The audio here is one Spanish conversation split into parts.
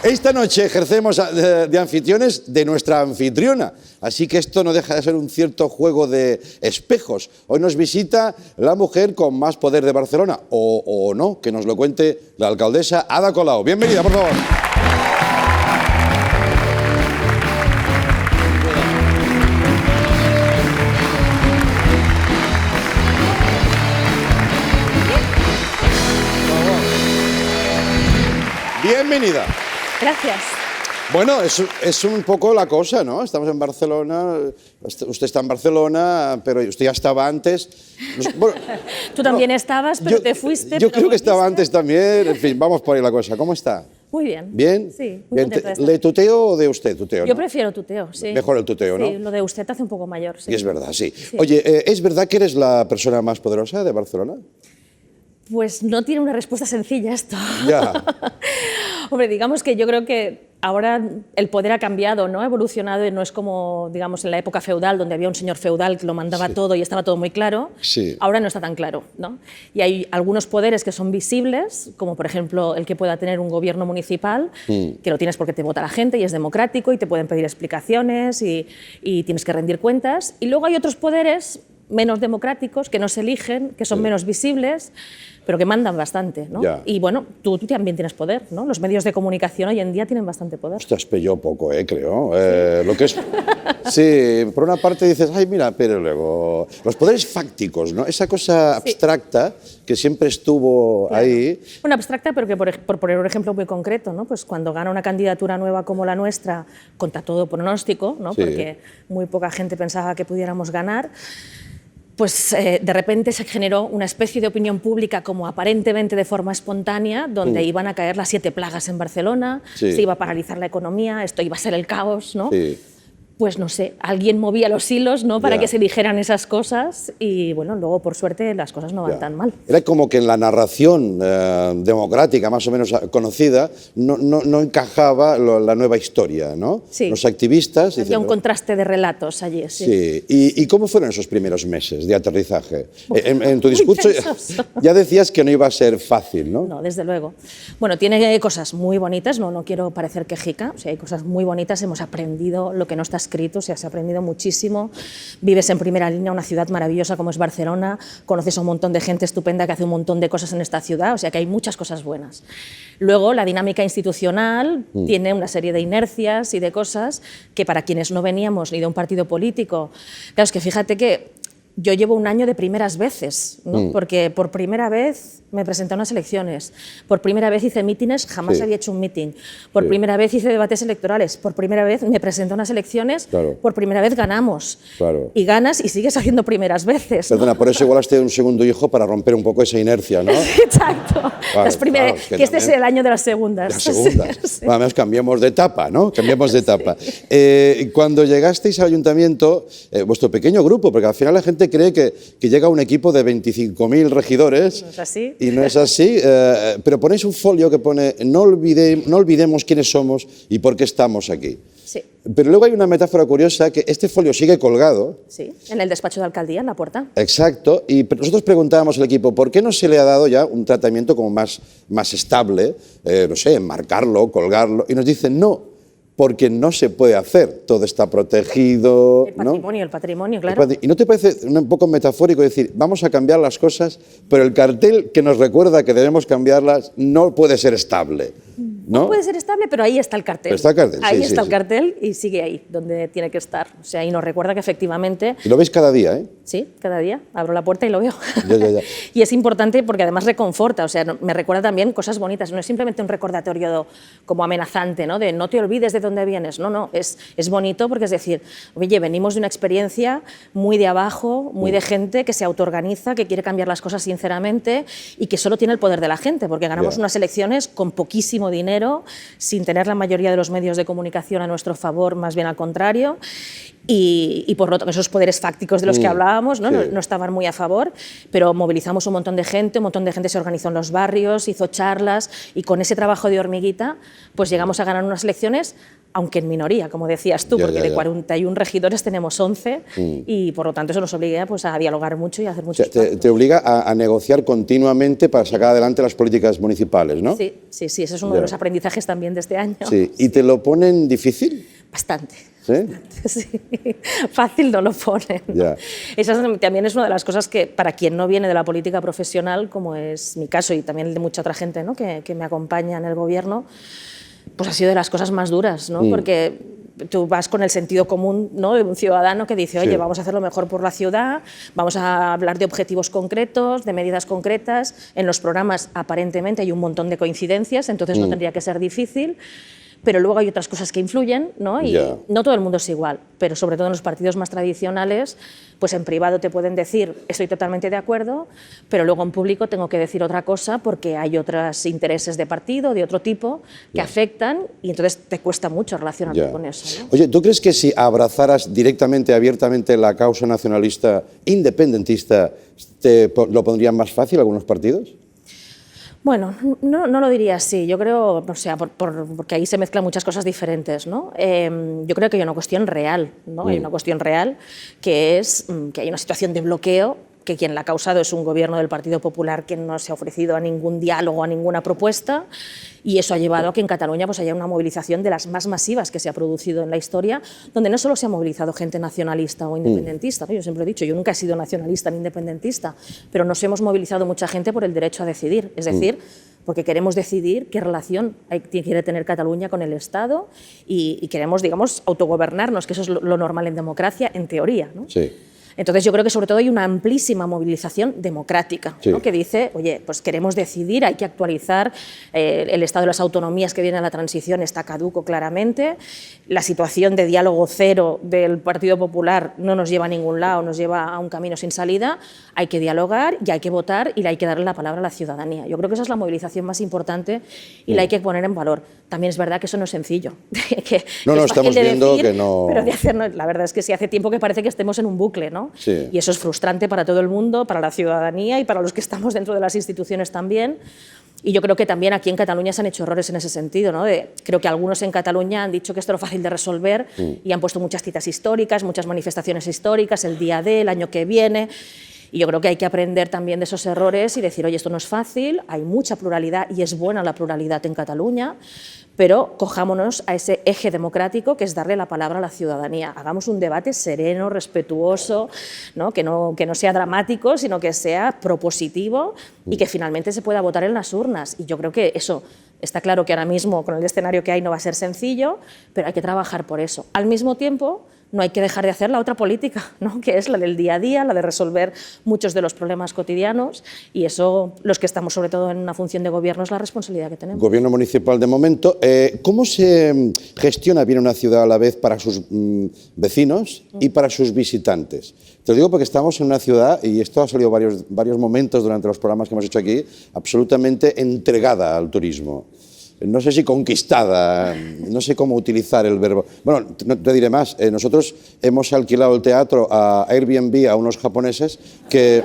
Esta noche ejercemos de anfitriones de nuestra anfitriona, así que esto no deja de ser un cierto juego de espejos. Hoy nos visita la mujer con más poder de Barcelona, o no, que nos lo cuente la alcaldesa Ada Colau. Bienvenida, por favor. Bienvenida. Gracias. Bueno, es un poco la cosa, ¿no? Estamos en Barcelona, usted está en Barcelona, pero usted ya estaba antes. Bueno, Tú también estabas, pero te fuiste. Yo creo que estaba antes también, en fin, vamos por ahí la cosa. ¿Cómo está? Muy bien. ¿Bien? Sí, muy contenta de estar. ¿Le tuteo o de usted tuteo? Yo ¿no? prefiero tuteo, sí. Mejor el tuteo, ¿no? Sí, lo de usted te hace un poco mayor, sí. Y es verdad, sí. Oye, ¿es verdad que eres la persona más poderosa de Barcelona? Pues no tiene una respuesta sencilla esto. Ya. Hombre, digamos que yo creo que ahora el poder ha cambiado, ¿no? Ha evolucionado y no es como, digamos, en la época feudal, donde había un señor feudal que lo mandaba todo y estaba todo muy claro. Sí. Ahora no está tan claro, ¿no? Y hay algunos poderes que son visibles, como por ejemplo el que pueda tener un gobierno municipal, que lo tienes porque te vota la gente y es democrático y te pueden pedir explicaciones y tienes que rendir cuentas. Y luego hay otros poderes menos democráticos, que no se eligen, que son menos visibles, pero que mandan bastante, ¿no? Ya. Y bueno, tú también tienes poder, ¿no? Los medios de comunicación hoy en día tienen bastante poder. Ostras, yo poco, creo. Lo que es... Sí, por una parte dices, ay, mira, pero luego... Los poderes fácticos, ¿no? Esa cosa abstracta que siempre estuvo ahí. Bueno, abstracta, pero que por poner un ejemplo muy concreto, ¿no? Pues cuando gana una candidatura nueva como la nuestra, contra todo pronóstico, ¿no? Porque muy poca gente pensaba que pudiéramos ganar, pues de repente se generó una especie de opinión pública como aparentemente de forma espontánea, donde iban a caer las 7 plagas en Barcelona, se iba a paralizar la economía, esto iba a ser el caos, ¿no? Pues no sé, alguien movía los hilos, ¿no? Para que se dijeran esas cosas y bueno, luego por suerte las cosas no van tan mal. Era como que en la narración democrática más o menos conocida no encajaba la nueva historia, ¿no? Sí. Los activistas... Había un contraste de relatos allí, sí. Sí. ¿Y cómo fueron esos primeros meses de aterrizaje? En tu discurso ya decías que no iba a ser fácil, ¿no? No, desde luego. Bueno, tiene cosas muy bonitas, no quiero parecer quejica, o sea, hay cosas muy bonitas, hemos aprendido lo que no está escrito, o sea, se ha aprendido muchísimo, vives en primera línea, una ciudad maravillosa como es Barcelona, conoces a un montón de gente estupenda que hace un montón de cosas en esta ciudad, o sea que hay muchas cosas buenas. Luego, la dinámica institucional tiene una serie de inercias y de cosas que para quienes no veníamos ni de un partido político, claro, es que fíjate que yo llevo un año de primeras veces, ¿no? Porque por primera vez me presenté a unas elecciones, por primera vez hice mítines, jamás había hecho un mítin, por primera vez hice debates electorales, por primera vez me presenté a unas elecciones, por primera vez ganamos. Y ganas y sigues haciendo primeras veces, ¿no? Perdona, por eso igual has tenido un segundo hijo para romper un poco esa inercia, ¿no? Exacto. Las primeras, que este es el año de las segundas. Las segundas. Sí. Bueno, además cambiamos de etapa, ¿no? Cambiamos de etapa. Cuando llegasteis al ayuntamiento, vuestro pequeño grupo, porque al final la gente cree que llega un equipo de 25.000 regidores. No es así. Y no es así, pero ponéis un folio que pone no olvidemos quiénes somos y por qué estamos aquí. Sí. Pero luego hay una metáfora curiosa, que este folio sigue colgado. Sí, en el despacho de alcaldía, en la puerta. Exacto, y nosotros preguntábamos al equipo, ¿por qué no se le ha dado ya un tratamiento como más estable? No sé, enmarcarlo, colgarlo, y nos dicen no, porque no se puede hacer, todo está protegido. El patrimonio, claro. ¿Y no te parece un poco metafórico decir, vamos a cambiar las cosas, pero el cartel que nos recuerda que debemos cambiarlas no puede ser estable? ¿No? Puede ser estable, pero ahí está el cartel. Pero está el cartel, ahí está el cartel y sigue ahí, donde tiene que estar. O sea, y nos recuerda que efectivamente... Y lo veis cada día, ¿eh? Sí, cada día. Abro la puerta y lo veo. Ya. Y es importante porque además reconforta, o sea, me recuerda también cosas bonitas. No es simplemente un recordatorio como amenazante, ¿no? De no te olvides de dónde vienes. No, es bonito porque es decir, oye, venimos de una experiencia muy de abajo, muy de gente que se autoorganiza, que quiere cambiar las cosas sinceramente y que solo tiene el poder de la gente, porque ganamos unas elecciones con poquísimo dinero, sin tener la mayoría de los medios de comunicación a nuestro favor, más bien al contrario. Y por lo tanto, esos poderes fácticos de los que hablábamos no estaban muy a favor, pero movilizamos un montón de gente se organizó en los barrios, hizo charlas y con ese trabajo de hormiguita pues llegamos a ganar unas elecciones aunque en minoría, como decías tú, porque de 41 regidores tenemos 11 y por lo tanto eso nos obliga pues, a dialogar mucho y a hacer muchos pactos. Te obliga a negociar continuamente para sacar adelante las políticas municipales, ¿no? Sí, ese es uno de los aprendizajes también de este año. Sí. ¿Y te lo ponen difícil? Bastante. ¿Sí? Bastante, sí. Fácil no lo ponen, ¿no? Ya. Esa también es una de las cosas que para quien no viene de la política profesional, como es mi caso y también el de mucha otra gente, ¿no? que me acompaña en el gobierno, pues ha sido de las cosas más duras, ¿no? Porque tú vas con el sentido común, ¿no? de un ciudadano que dice, oye, vamos a hacer lo mejor por la ciudad, vamos a hablar de objetivos concretos, de medidas concretas. En los programas aparentemente hay un montón de coincidencias, entonces no tendría que ser difícil. Pero luego hay otras cosas que influyen, ¿no? Y no todo el mundo es igual, pero sobre todo en los partidos más tradicionales, pues en privado te pueden decir, estoy totalmente de acuerdo, pero luego en público tengo que decir otra cosa porque hay otros intereses de partido, de otro tipo, que afectan y entonces te cuesta mucho relacionarte con eso, ¿no? Oye, ¿tú crees que si abrazaras directamente, abiertamente la causa nacionalista independentista, lo pondrían más fácil algunos partidos? Bueno, no lo diría así. Yo creo, o sea, porque ahí se mezclan muchas cosas diferentes, ¿no? Yo creo que hay una cuestión real, ¿no? Hay una cuestión real que es que hay una situación de bloqueo, que quien la ha causado es un gobierno del Partido Popular que no se ha ofrecido a ningún diálogo, a ninguna propuesta, y eso ha llevado a que en Cataluña pues, haya una movilización de las más masivas que se ha producido en la historia, donde no solo se ha movilizado gente nacionalista o independentista, ¿no? Yo siempre he dicho, yo nunca he sido nacionalista ni independentista, pero nos hemos movilizado mucha gente por el derecho a decidir, es decir, porque queremos decidir qué relación quiere tener Cataluña con el Estado y queremos, digamos, autogobernarnos, que eso es lo normal en democracia, en teoría, ¿no? Sí. Entonces yo creo que sobre todo hay una amplísima movilización democrática, ¿no? Que dice, oye, pues queremos decidir, hay que actualizar, el estado de las autonomías que viene a la transición está caduco claramente, la situación de diálogo cero del Partido Popular no nos lleva a ningún lado, nos lleva a un camino sin salida, hay que dialogar y hay que votar y hay que darle la palabra a la ciudadanía. Yo creo que esa es la movilización más importante y la hay que poner en valor. También es verdad que eso no es sencillo. No, estamos viendo decir, que no... Pero de hacerlo, la verdad es que sí, hace tiempo que parece que estemos en un bucle, ¿no? Sí. Y eso es frustrante para todo el mundo, para la ciudadanía y para los que estamos dentro de las instituciones también. Y yo creo que también aquí en Cataluña se han hecho errores en ese sentido, ¿no? Creo que algunos en Cataluña han dicho que esto era fácil de resolver y han puesto muchas citas históricas, muchas manifestaciones históricas, el día D, el año que viene. Y yo creo que hay que aprender también de esos errores y decir, oye, esto no es fácil, hay mucha pluralidad y es buena la pluralidad en Cataluña, pero cojámonos a ese eje democrático que es darle la palabra a la ciudadanía. Hagamos un debate sereno, respetuoso, ¿no? Que no sea dramático, sino que sea propositivo y que finalmente se pueda votar en las urnas. Y yo creo que eso está claro que ahora mismo, con el escenario que hay, no va a ser sencillo, pero hay que trabajar por eso. Al mismo tiempo, no hay que dejar de hacer la otra política, ¿no? Que es la del día a día, la de resolver muchos de los problemas cotidianos y eso, los que estamos sobre todo en una función de gobierno, es la responsabilidad que tenemos. Gobierno municipal de momento. ¿Cómo se gestiona bien una ciudad a la vez para sus vecinos y para sus visitantes? Te lo digo porque estamos en una ciudad, y esto ha salido varios momentos durante los programas que hemos hecho aquí, absolutamente entregada al turismo. No sé si conquistada, no sé cómo utilizar el verbo. Bueno, te diré más. Nosotros hemos alquilado el teatro a Airbnb a unos japoneses que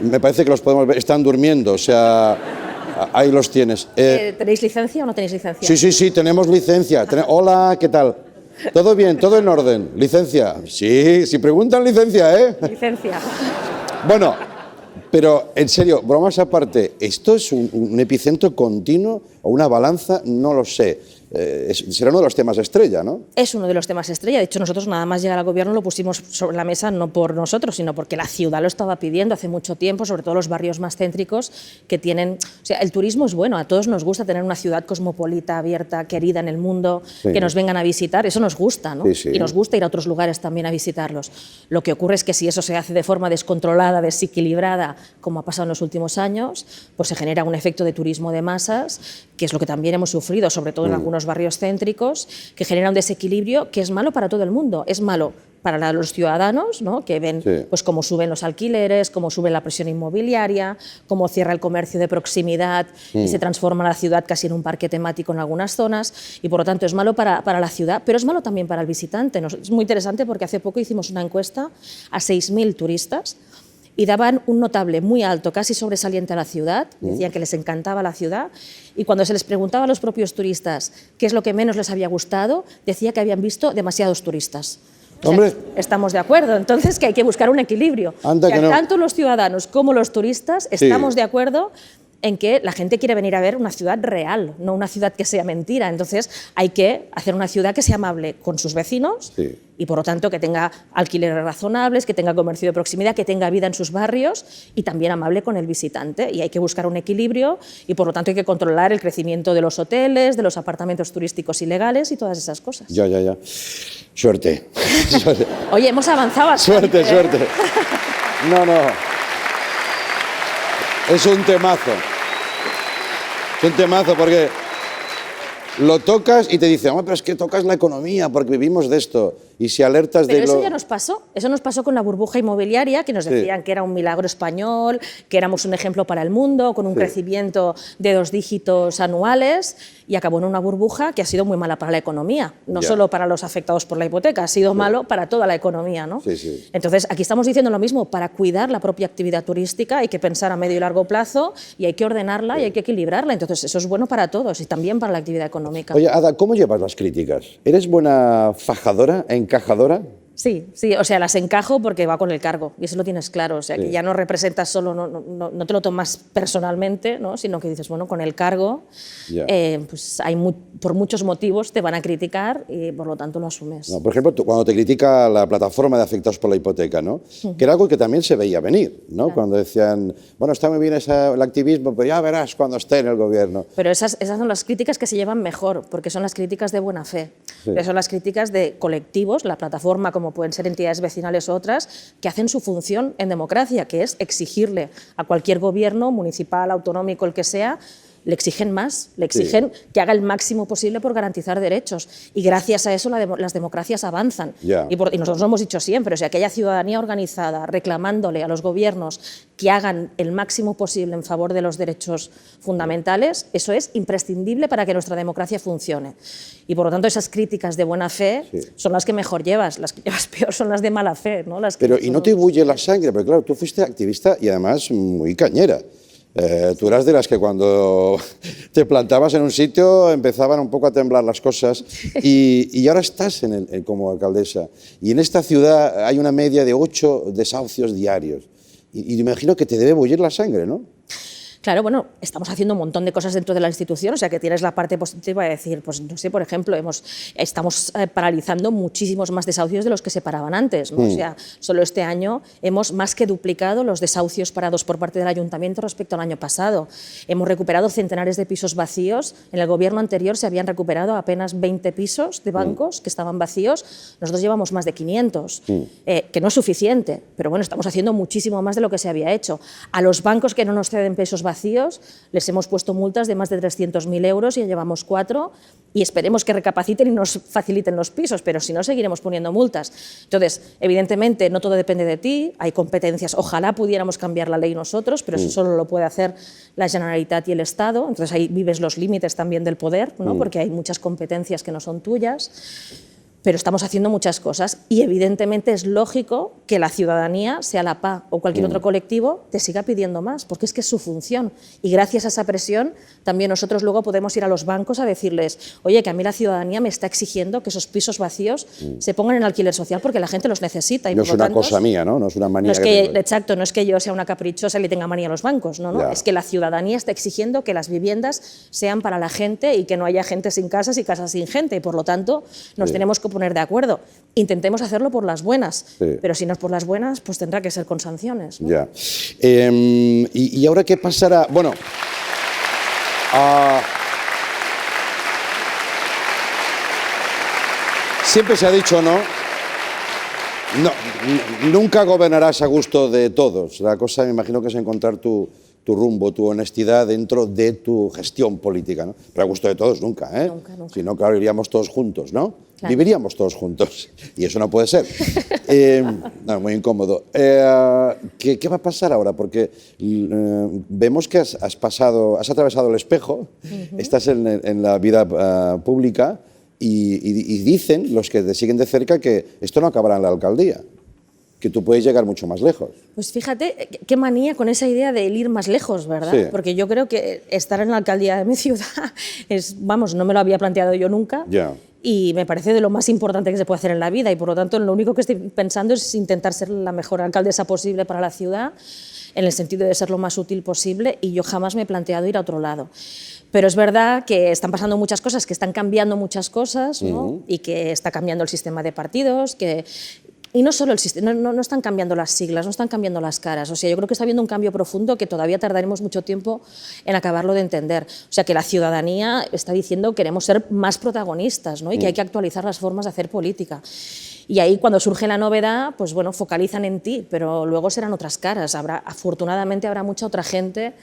me parece que los podemos ver, están durmiendo, o sea, ahí los tienes. ¿Tenéis licencia o no tenéis licencia? Sí, tenemos licencia. Hola, ¿qué tal? ¿Todo bien? ¿Todo en orden? ¿Licencia? Sí, si preguntan licencia, ¿eh? Licencia. Bueno, pero en serio, bromas aparte, ¿esto es un epicentro continuo o una balanza? No lo sé. Será uno de los temas estrella, ¿no? Es uno de los temas estrella. De hecho, nosotros nada más llegar al gobierno lo pusimos sobre la mesa no por nosotros, sino porque la ciudad lo estaba pidiendo hace mucho tiempo, sobre todo los barrios más céntricos que tienen... O sea, el turismo es bueno, a todos nos gusta tener una ciudad cosmopolita, abierta, querida en el mundo, que nos vengan a visitar, eso nos gusta, ¿no? Sí. Y nos gusta ir a otros lugares también a visitarlos. Lo que ocurre es que si eso se hace de forma descontrolada, desequilibrada, como ha pasado en los últimos años, pues se genera un efecto de turismo de masas, que es lo que también hemos sufrido, sobre todo en algunos barrios céntricos, que genera un desequilibrio que es malo para todo el mundo. Es malo para los ciudadanos, ¿no? Que ven pues, cómo suben los alquileres, cómo sube la presión inmobiliaria, cómo cierra el comercio de proximidad y se transforma la ciudad casi en un parque temático en algunas zonas, y por lo tanto es malo para la ciudad, pero es malo también para el visitante. Es muy interesante porque hace poco hicimos una encuesta a 6.000 turistas y daban un notable muy alto, casi sobresaliente a la ciudad, decían que les encantaba la ciudad, y cuando se les preguntaba a los propios turistas qué es lo que menos les había gustado, decía que habían visto demasiados turistas. O sea, estamos de acuerdo, entonces que hay que buscar un equilibrio. Anda que no. Tanto los ciudadanos como los turistas estamos de acuerdo en que la gente quiere venir a ver una ciudad real, no una ciudad que sea mentira. Entonces hay que hacer una ciudad que sea amable con sus vecinos y por lo tanto que tenga alquileres razonables, que tenga comercio de proximidad, que tenga vida en sus barrios y también amable con el visitante. Y hay que buscar un equilibrio y por lo tanto hay que controlar el crecimiento de los hoteles, de los apartamentos turísticos ilegales y todas esas cosas. Ya. Suerte. Suerte. Oye, hemos avanzado bastante. Suerte. No. Es un temazo. Es un temazo porque lo tocas y te dicen, pero es que tocas la economía porque vivimos de esto. Y si alertas Pero de eso ya nos pasó. Eso nos pasó con la burbuja inmobiliaria, que nos decían que era un milagro español, que éramos un ejemplo para el mundo, con un crecimiento de 2 dígitos anuales, y acabó en una burbuja que ha sido muy mala para la economía. No solo para los afectados por la hipoteca, ha sido malo para toda la economía, ¿no? Entonces, aquí estamos diciendo lo mismo. Para cuidar la propia actividad turística hay que pensar a medio y largo plazo y hay que ordenarla y hay que equilibrarla. Entonces, eso es bueno para todos y también para la actividad económica. Oye, Ada, ¿cómo llevas las críticas? ¿Eres buena fajadora, encajadora? Sí, o sea, las encajo porque va con el cargo y eso lo tienes claro, o sea, que ya no representas solo, no te lo tomas personalmente, ¿no? Sino que dices, bueno, con el cargo, pues por muchos motivos te van a criticar y por lo tanto lo asumes. No, por ejemplo, cuando te critica la plataforma de afectados por la hipoteca, ¿no? Que era algo que también se veía venir, ¿no? Cuando decían, bueno, está muy bien el activismo, pero ya verás cuando esté en el gobierno. Pero esas son las críticas que se llevan mejor, porque son las críticas de buena fe, son las críticas de colectivos, la plataforma como pueden ser entidades vecinales u otras, que hacen su función en democracia, que es exigirle a cualquier gobierno, municipal, autonómico, el que sea, le exigen más, le exigen que haga el máximo posible por garantizar derechos. Y gracias a eso las democracias avanzan. Y nosotros lo hemos dicho siempre, o sea, que haya ciudadanía organizada reclamándole a los gobiernos que hagan el máximo posible en favor de los derechos fundamentales, eso es imprescindible para que nuestra democracia funcione. Y por lo tanto esas críticas de buena fe son las que mejor llevas, las que llevas peor son las de mala fe, ¿no? Pero y no te bulle la sangre, porque claro, tú fuiste activista y además muy cañera. Tú eras de las que cuando te plantabas en un sitio empezaban un poco a temblar las cosas y ahora estás como alcaldesa. Y en esta ciudad hay una media de 8 desahucios diarios. Y me imagino que te debe bullir la sangre, ¿no? Claro, bueno, estamos haciendo un montón de cosas dentro de la institución, o sea que tienes la parte positiva de decir, pues no sé, por ejemplo, estamos paralizando muchísimos más desahucios de los que se paraban antes, ¿no? O sea, solo este año hemos más que duplicado los desahucios parados por parte del ayuntamiento respecto al año pasado. Hemos recuperado centenares de pisos vacíos. En el gobierno anterior se habían recuperado apenas 20 pisos de bancos que estaban vacíos. Nosotros llevamos más de 500, que no es suficiente, pero bueno, estamos haciendo muchísimo más de lo que se había hecho. A los bancos que no nos ceden pisos vacíos les hemos puesto multas de más de 300.000 euros y ya llevamos 4 y esperemos que recapaciten y nos faciliten los pisos, pero si no seguiremos poniendo multas. Entonces, evidentemente no todo depende de ti, hay competencias, ojalá pudiéramos cambiar la ley nosotros, pero eso solo lo puede hacer la Generalitat y el Estado, entonces ahí vives los límites también del poder, ¿no? Porque hay muchas competencias que no son tuyas. Pero estamos haciendo muchas cosas y evidentemente es lógico que la ciudadanía, sea la PA o cualquier otro colectivo, te siga pidiendo más, porque es que es su función. Y gracias a esa presión también nosotros luego podemos ir a los bancos a decirles, oye, que a mí la ciudadanía me está exigiendo que esos pisos vacíos se pongan en alquiler social porque la gente los necesita. Y no es una cosa mía, ¿no? No es una manía. Exacto, no es que yo sea una caprichosa y le tenga manía a los bancos, no, es que la ciudadanía está exigiendo que las viviendas sean para la gente y que no haya gente sin casas y casas sin gente, y por lo tanto nos tenemos que poner de acuerdo. Intentemos hacerlo por las buenas, pero si no es por las buenas, pues tendrá que ser con sanciones, ¿no? Ya. ¿Y ahora qué pasará? Bueno, siempre se ha dicho, ¿no? Nunca gobernarás a gusto de todos. La cosa, me imagino, que es encontrar tu rumbo, tu honestidad dentro de tu gestión política, ¿no? Pero a gusto de todos nunca, ¿eh? Nunca. Si no, claro, iríamos todos juntos, ¿no? Claro. Viviríamos todos juntos y eso no puede ser. No, muy incómodo. ¿Qué va a pasar ahora? Porque vemos que has atravesado el espejo, estás en la vida pública y dicen los que te siguen de cerca que esto no acabará en la alcaldía. que tú puedes llegar mucho más lejos. Pues fíjate, qué manía con esa idea de ir más lejos, ¿verdad? Sí. Porque yo creo que estar en la alcaldía de mi ciudad es, vamos, no me lo había planteado yo nunca. Ya. Y me parece de lo más importante que se puede hacer en la vida y por lo tanto lo único que estoy pensando es intentar ser la mejor alcaldesa posible para la ciudad, en el sentido de ser lo más útil posible, y yo jamás me he planteado ir a otro lado. Pero es verdad que están pasando muchas cosas, que están cambiando muchas cosas, ¿no? Y que está cambiando el sistema de partidos, y no solo el sistema, no están cambiando las siglas, no están cambiando las caras. O sea, yo creo que está habiendo un cambio profundo que todavía tardaremos mucho tiempo en acabarlo de entender. O sea, que la ciudadanía está diciendo que queremos ser más protagonistas, ¿no? Y que hay que actualizar las formas de hacer política. Y ahí, cuando surge la novedad, pues bueno, focalizan en ti, pero luego serán otras caras. Afortunadamente habrá mucha otra gente.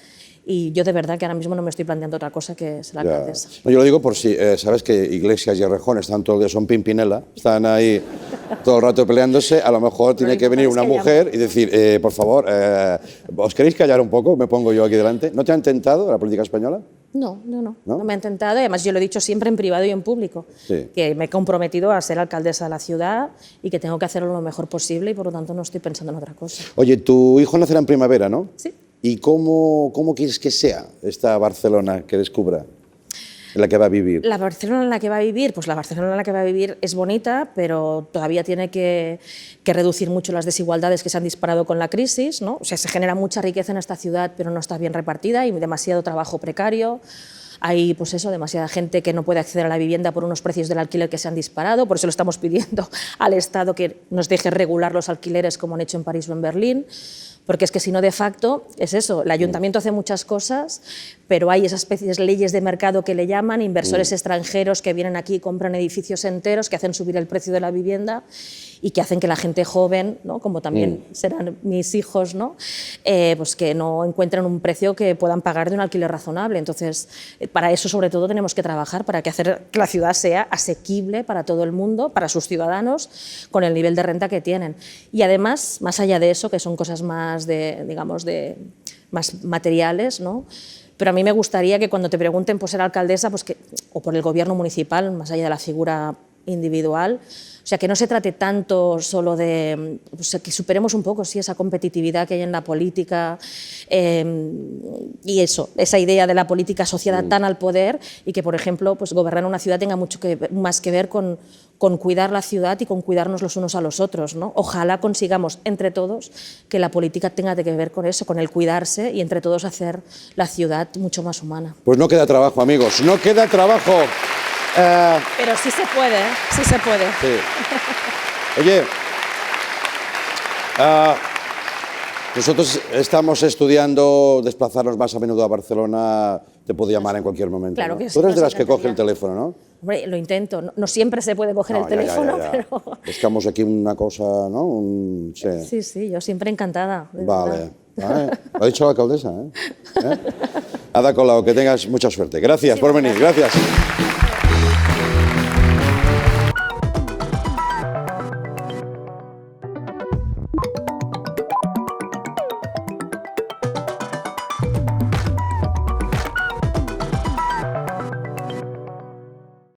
Y yo de verdad que ahora mismo no me estoy planteando otra cosa que ser la alcaldesa. No, yo lo digo por si, sabes que Iglesias y Errejón están todo el día, son Pimpinela, están ahí todo el rato peleándose, a lo mejor tiene que venir una mujer y decir, por favor, ¿os queréis callar un poco? Me pongo yo aquí delante. ¿No te han tentado la política española? No me han tentado, y además yo lo he dicho siempre en privado y en público, que me he comprometido a ser alcaldesa de la ciudad y que tengo que hacerlo lo mejor posible y por lo tanto no estoy pensando en otra cosa. Oye, tu hijo nacerá en primavera, ¿no? Sí. ¿Y cómo quieres que sea esta Barcelona que descubra, en la que va a vivir? La Barcelona en la que va a vivir, pues la Barcelona en la que va a vivir es bonita, pero todavía tiene que reducir mucho las desigualdades que se han disparado con la crisis, ¿no? O sea, se genera mucha riqueza en esta ciudad, pero no está bien repartida y demasiado trabajo precario. Hay, pues eso, demasiada gente que no puede acceder a la vivienda por unos precios del alquiler que se han disparado, por eso le estamos pidiendo al Estado que nos deje regular los alquileres como han hecho en París o en Berlín, porque es que si no, de facto, es eso, el ayuntamiento hace muchas cosas, pero hay esas especies de leyes de mercado que le llaman, inversores extranjeros que vienen aquí y compran edificios enteros, que hacen subir el precio de la vivienda y que hacen que la gente joven, ¿no? Como también serán mis hijos, ¿no? Pues que no encuentren un precio que puedan pagar de un alquiler razonable. Entonces, para eso sobre todo tenemos que trabajar, para que hacer que la ciudad sea asequible para todo el mundo, para sus ciudadanos, con el nivel de renta que tienen. Y además, más allá de eso, que son cosas más más materiales, ¿no? Pero a mí me gustaría que cuando te pregunten por ser alcaldesa, pues o por el gobierno municipal, más allá de la figura individual, o sea, que no se trate tanto solo de, o sea, que superemos un poco esa competitividad que hay en la política y esa idea de la política asociada tan al poder, y que, por ejemplo, pues gobernar una ciudad tenga mucho más que ver con cuidar la ciudad y con cuidarnos los unos a los otros, ¿no? Ojalá consigamos entre todos que la política tenga que ver con eso, con el cuidarse y entre todos hacer la ciudad mucho más humana. Pues no queda trabajo, amigos, no queda trabajo. Pero sí se puede, ¿eh? Sí se puede. Sí. Oye, nosotros estamos estudiando desplazarnos más a menudo a Barcelona. Te puedo llamar en cualquier momento. Claro, ¿no? que sí, Tú eres de nos las que coge el encantaría. teléfono, ¿no? Hombre, lo intento. No siempre se puede coger el teléfono, pero... Buscamos aquí una cosa, ¿no? Sí. Sí, yo siempre encantada. Vale. Lo ha dicho la alcaldesa, ¿eh? Ada Colau, que tengas mucha suerte. Gracias por venir, gracias.